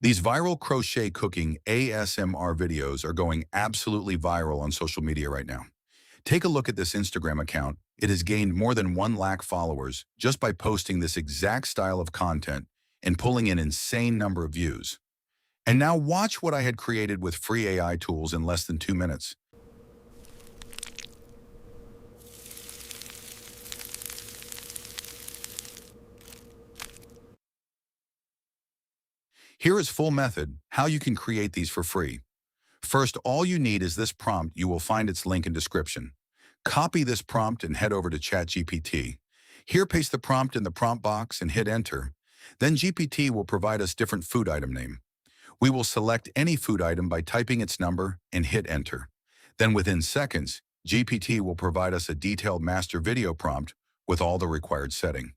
These viral crochet cooking ASMR videos are going absolutely viral on social media right now. Take a look at this Instagram account. It has gained more than 1 lakh followers just by posting this exact style of content and pulling an insane number of views. And now watch what I had created with free AI tools in less than 2 minutes. Here is full method, how you can create these for free. First, all you need is this prompt. You will find its link in description. Copy this prompt and head over to ChatGPT. Here, paste the prompt in the prompt box and hit enter. Then GPT will provide us different food item name. We will select any food item by typing its number and hit enter. Then within seconds, GPT will provide us a detailed master video prompt with all the required setting.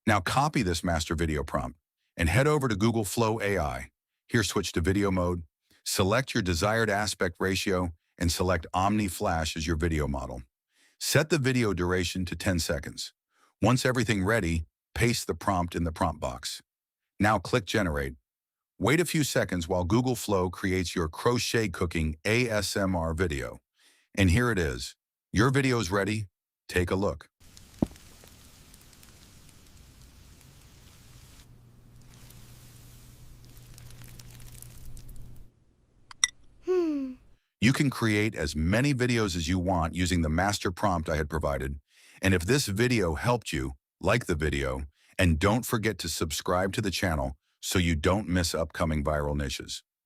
Now copy this master video prompt and head over to Google Flow AI. Here, switch to video mode, select your desired aspect ratio, and select Omni Flash as your video model. Set the video duration to 10 seconds. Once everything ready, paste the prompt in the prompt box. Now click Generate. Wait a few seconds while Google Flow creates your crochet cooking ASMR video. And here it is. Your video is ready. Take a look. You can create as many videos as you want using the master prompt I had provided. And if this video helped you, like the video, and don't forget to subscribe to the channel so you don't miss upcoming viral niches.